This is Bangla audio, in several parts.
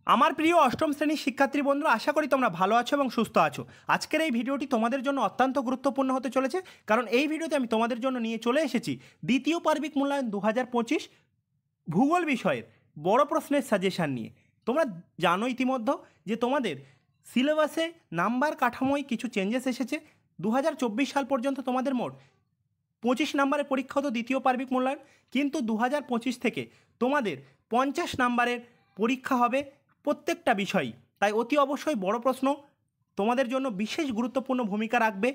আমার প্রিয় অষ্টম শ্রেণীর শিক্ষার্থী বন্ধুরা, আশা করি তোমরা ভালো আছো এবং সুস্থ আছো। আজকের এই ভিডিওটি তোমাদের জন্য অত্যন্ত গুরুত্বপূর্ণ হতে চলেছে, কারণ এই ভিডিওতে আমি তোমাদের জন্য নিয়ে চলে এসেছি দ্বিতীয় পার্বিক মূল্যায়ন 2025 ভূগোল বিষয়ের বড় প্রশ্নের সাজেশান নিয়ে। তোমরা জানো ইতিমধ্যে যে তোমাদের সিলেবাসে নাম্বার কাঠামোয় কিছু চেঞ্জেস এসেছে। 2024 সাল পর্যন্ত তোমাদের মোট 25 নাম্বারের পরীক্ষা হতো দ্বিতীয় পার্বিক মূল্যায়ন, কিন্তু 2025 থেকে তোমাদের 50 নাম্বারের পরীক্ষা হবে প্রত্যেকটা বিষয়ই। তাই অতি অবশ্যই বড় প্রশ্ন তোমাদের জন্য বিশেষ গুরুত্বপূর্ণ ভূমিকা রাখবে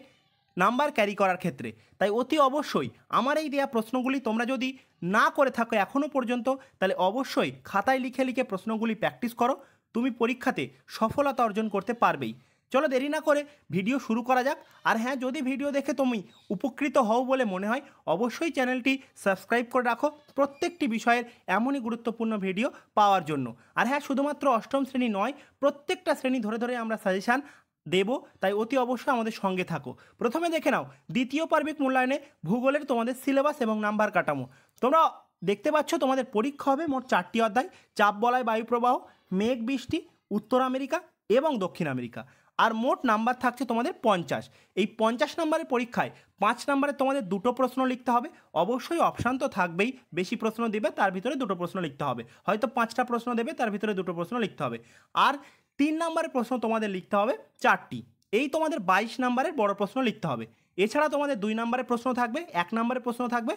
নাম্বার ক্যারি করার ক্ষেত্রে। তাই অতি অবশ্যই আমার এই দেওয়া প্রশ্নগুলি তোমরা যদি না করে থাকো এখনও পর্যন্ত, তাহলে অবশ্যই খাতায় লিখে লিখে প্রশ্নগুলি প্র্যাকটিস করো, তুমি পরীক্ষাতে সফলতা অর্জন করতে পারবেই। চলো দেরি না করে ভিডিও শুরু করা যাক। আর হ্যাঁ, যদি ভিডিও দেখে তুমি উপকৃত হও বলে মনে হয়, অবশ্যই চ্যানেলটি সাবস্ক্রাইব করে রাখো প্রত্যেকটি বিষয়ের এমনই গুরুত্বপূর্ণ ভিডিও পাওয়ার জন্য। আর হ্যাঁ, শুধুমাত্র অষ্টম শ্রেণী নয়, প্রত্যেকটা শ্রেণী ধরে ধরে আমরা সাজেশান দেব, তাই অতি অবশ্যই আমাদের সঙ্গে থাকো। প্রথমে দেখে নাও দ্বিতীয় পার্বিক মূল্যায়নে ভূগোলের তোমাদের সিলেবাস এবং নাম্বার কাঠামো। তোমরা দেখতে পাচ্ছ তোমাদের পরীক্ষা হবে মোট 4টি অধ্যায়: চাপ বলয়, বায়ুপ্রবাহ, মেঘ বৃষ্টি, উত্তর আমেরিকা এবং দক্ষিণ আমেরিকা। আর মোট নাম্বার থাকছে তোমাদের 50। এই 50 নম্বরের পরীক্ষায় 5 নম্বরে তোমাদের দুটো প্রশ্ন লিখতে হবে। অবশ্যই অপশান তো থাকবেই, বেশি প্রশ্ন দেবে তার ভিতরে দুটো প্রশ্ন লিখতে হবে, হয়তো 5টা প্রশ্ন দেবে তার ভিতরে দুটো প্রশ্ন লিখতে হবে। আর 3 নম্বরের প্রশ্ন তোমাদের লিখতে হবে 4টি। এই তোমাদের 22 নম্বরের বড় প্রশ্ন লিখতে হবে। এছাড়া তোমাদের 2 নম্বরের প্রশ্ন থাকবে, 1 নম্বরের প্রশ্ন থাকবে।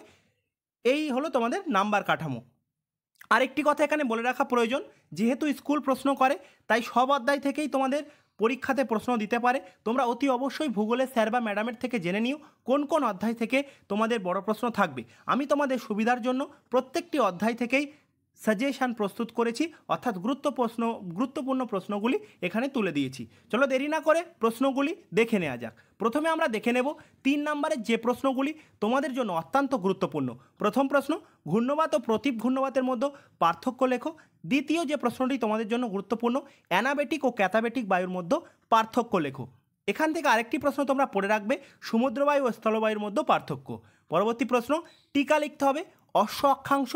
এই হলো তোমাদের নাম্বার কাঠামো। আরেকটি কথা এখানে বলে রাখা প্রয়োজন, যেহেতু স্কুল প্রশ্ন করে, তাই সব অধ্যায় থেকেই তোমাদের পরীক্ষাতে প্রশ্ন দিতে পারে। তোমরা অতি অবশ্যই ভূগোলের স্যার বা ম্যাডামের থেকে জেনে নিও কোন কোন অধ্যায় থেকে তোমাদের বড় প্রশ্ন থাকবে। আমি তোমাদের সুবিধার জন্য প্রত্যেকটি অধ্যায় থেকেই সাজেশান প্রস্তুত করেছি, অর্থাৎ গুরুত্বপূর্ণ প্রশ্নগুলি এখানে তুলে দিয়েছি। চলো দেরি না করে প্রশ্নগুলি দেখে নেওয়া যাক। প্রথমে আমরা দেখে নেব 3 নম্বরের যে প্রশ্নগুলি তোমাদের জন্য অত্যন্ত গুরুত্বপূর্ণ। প্রথম প্রশ্ন, ঘূর্ণবাত ও প্রতীপ ঘূর্ণবাতের মধ্যে পার্থক্য লেখো। দ্বিতীয় যে প্রশ্নটি তোমাদের জন্য গুরুত্বপূর্ণ, অ্যানাবেটিক ও ক্যাথাবেটিক বায়ুর মধ্যে পার্থক্য লেখো। এখান থেকে আরেকটি প্রশ্ন তোমরা পড়ে রাখবে, সমুদ্রবায়ু ও স্থলবায়ুর মধ্যে পার্থক্য। পরবর্তী প্রশ্ন, টিকা লিখতে হবে অশ্ব অক্ষাংশ।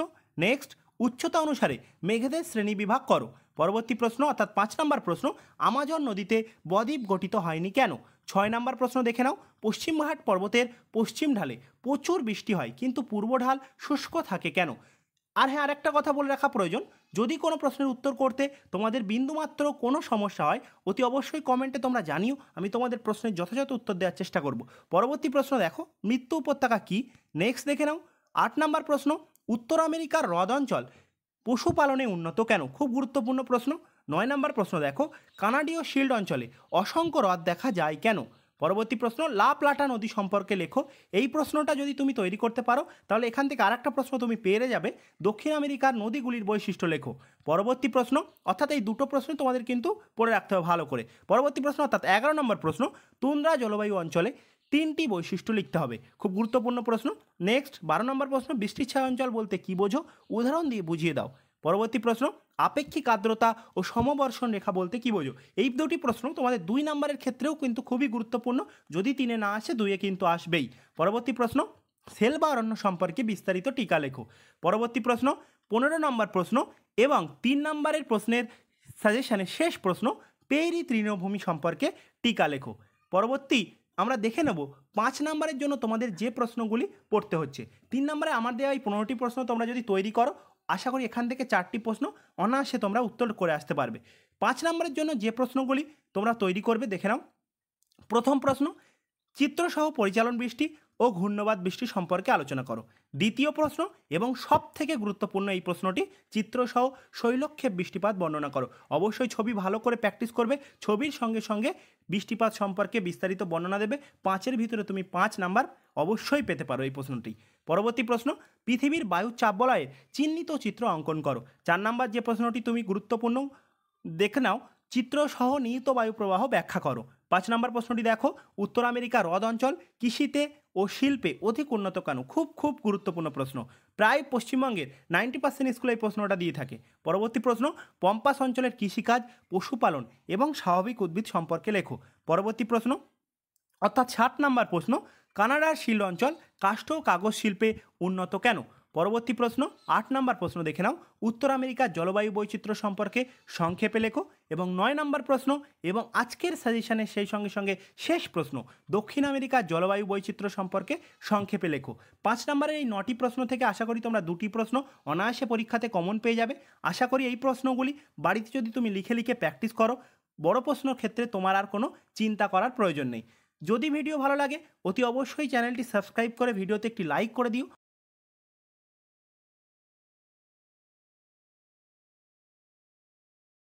নেক্সট, উচ্চতা অনুসারে মেঘেদের শ্রেণী বিভাগ করো। পরবর্তী প্রশ্ন অর্থাৎ 5 নম্বর প্রশ্ন, আমাজন নদীতে বদ্বীপ গঠিত হয়নি কেন। 6 নম্বর প্রশ্ন দেখে নাও, পশ্চিমঘাট পর্বতের পশ্চিম ঢালে প্রচুর বৃষ্টি হয় কিন্তু পূর্ব ঢাল শুষ্ক থাকে কেন। আর হ্যাঁ, আরেকটা কথা বলে রাখা প্রয়োজন, যদি কোনো প্রশ্নের উত্তর করতে তোমাদের বিন্দুমাত্র কোনো সমস্যা হয়, অতি অবশ্যই কমেন্টে তোমরা জানিও, আমি তোমাদের প্রশ্নের যথাযথ উত্তর দেওয়ার চেষ্টা করব। পরবর্তী প্রশ্ন দেখো, মৃত্যু উপত্যকা কী। নেক্সট দেখে নাও 8 নম্বর প্রশ্ন, উত্তর আমেরিকার হ্রদ অঞ্চল পশুপালনে উন্নত কেন। খুব গুরুত্বপূর্ণ প্রশ্ন। 9 নম্বর প্রশ্ন দেখো, কানাডীয় শিল্ড অঞ্চলে অসংখ্য হ্রদ দেখা যায় কেন। পরবর্তী প্রশ্ন, লা প্লাটা নদী সম্পর্কে লেখো। এই প্রশ্নটা যদি তুমি তৈরি করতে পারো, তাহলে এখান থেকে আরেকটা প্রশ্ন তুমি পেয়ে যাবে, দক্ষিণ আমেরিকার নদীগুলির বৈশিষ্ট্য লেখো। পরবর্তী প্রশ্ন, অর্থাৎ এই দুটো প্রশ্ন তোমাদের কিন্তু পড়ে রাখতে হবে ভালো করে। পরবর্তী প্রশ্ন অর্থাৎ 11 নম্বর প্রশ্ন, তুন্দ্রা জলবায়ু অঞ্চলে 3টি বৈশিষ্ট্য লিখতে হবে। খুব গুরুত্বপূর্ণ প্রশ্ন। নেক্সট 12 নম্বর প্রশ্ন, বৃষ্টির ছায়া অঞ্চল বলতে কী বোঝো, উদাহরণ দিয়ে বুঝিয়ে দাও। পরবর্তী প্রশ্ন, আপেক্ষিক আর্দ্রতা ও সমবর্ষণ রেখা বলতে কী বোঝো। এই দুটি প্রশ্ন তোমাদের 2 নম্বরের ক্ষেত্রেও কিন্তু খুবই গুরুত্বপূর্ণ, যদি 3-এ না আসে 2-এ কিন্তু আসবেই। পরবর্তী প্রশ্ন, সেল বা অরণ্য সম্পর্কে বিস্তারিত টিকা লেখো। পরবর্তী প্রশ্ন 15 নম্বর প্রশ্ন এবং 3 নম্বরের প্রশ্নের সাজেশনের শেষ প্রশ্ন, পেইরি তৃণভূমি সম্পর্কে টিকা লেখো। পরবর্তী আমরা দেখে নেব 5 নম্বরের জন্য তোমাদের যে প্রশ্নগুলি পড়তে হচ্ছে। 3 নম্বরে আমার দেওয়া এই 15টি প্রশ্ন তোমরা যদি তৈরি করো, আশা করি এখান থেকে 4টি প্রশ্ন অনায়াসে তোমরা উত্তর করে আসতে পারবে। 5 নম্বরের জন্য যে প্রশ্নগুলি তোমরা তৈরি করবে দেখে নাও। প্রথম প্রশ্ন, চিত্রসহ পরিচালন বৃষ্টি ও ঘূর্ণবাত বৃষ্টি সম্পর্কে আলোচনা করো। দ্বিতীয় প্রশ্ন এবং সব থেকে গুরুত্বপূর্ণ এই প্রশ্নটি, চিত্রসহ শৈলক্ষেপ বৃষ্টিপাত বর্ণনা করো। অবশ্যই ছবি ভালো করে প্র্যাকটিস করবে, ছবির সঙ্গে সঙ্গে বৃষ্টিপাত সম্পর্কে বিস্তারিত বর্ণনা দেবে। 5-এর ভিতরে তুমি 5 নাম্বার অবশ্যই পেতে পারো এই প্রশ্নটি। পরবর্তী প্রশ্ন, পৃথিবীর বায়ুর চাপ বলয়ে চিহ্নিত চিত্র অঙ্কন করো। 4 নাম্বার যে প্রশ্নটি তুমি গুরুত্বপূর্ণ দেখে নাও, চিত্রসহ নিহিত বায়ুপ্রবাহ ব্যাখ্যা করো। 5 নম্বর প্রশ্নটি দেখো, উত্তর আমেরিকার হ্রদ অঞ্চল কৃষিতে ও শিল্পে অধিক উন্নত কেন। খুব খুব গুরুত্বপূর্ণ প্রশ্ন, প্রায় পশ্চিমবঙ্গের 90% স্কুলে এই প্রশ্নটা দিয়ে থাকে। পরবর্তী প্রশ্ন, পম্পাস অঞ্চলের কৃষিকাজ, পশুপালন এবং স্বাভাবিক উদ্ভিদ সম্পর্কে লেখো। পরবর্তী প্রশ্ন অর্থাৎ 60 নম্বর প্রশ্ন, কানাডার শিল্ড অঞ্চল কাষ্ঠ ও কাগজ শিল্পে উন্নত কেন। পরবর্তী প্রশ্ন 8 নম্বর প্রশ্ন দেখে নাও, উত্তর আমেরিকার জলবায়ু বৈচিত্র্য সম্পর্কে সংক্ষেপে লেখো। এবং 9 নম্বর প্রশ্ন এবং আজকের সাজেশনের সেই সঙ্গে সঙ্গে শেষ প্রশ্ন, দক্ষিণ আমেরিকার জলবায়ু বৈচিত্র্য সম্পর্কে সংক্ষেপে লেখো। 5 নম্বরের এই 9টি প্রশ্ন থেকে আশা করি তোমরা 2টি প্রশ্ন অনায়াসে পরীক্ষাতে কমন পেয়ে যাবে। আশা করি এই প্রশ্নগুলি বাড়িতে যদি তুমি লিখে লিখে প্র্যাকটিস করো, বড় প্রশ্নের ক্ষেত্রে তোমার আর কোনো চিন্তা করার প্রয়োজন নেই। যদি ভিডিও ভালো লাগে অতি অবশ্যই চ্যানেলটি সাবস্ক্রাইব করে ভিডিওতে একটি লাইক করে দিও।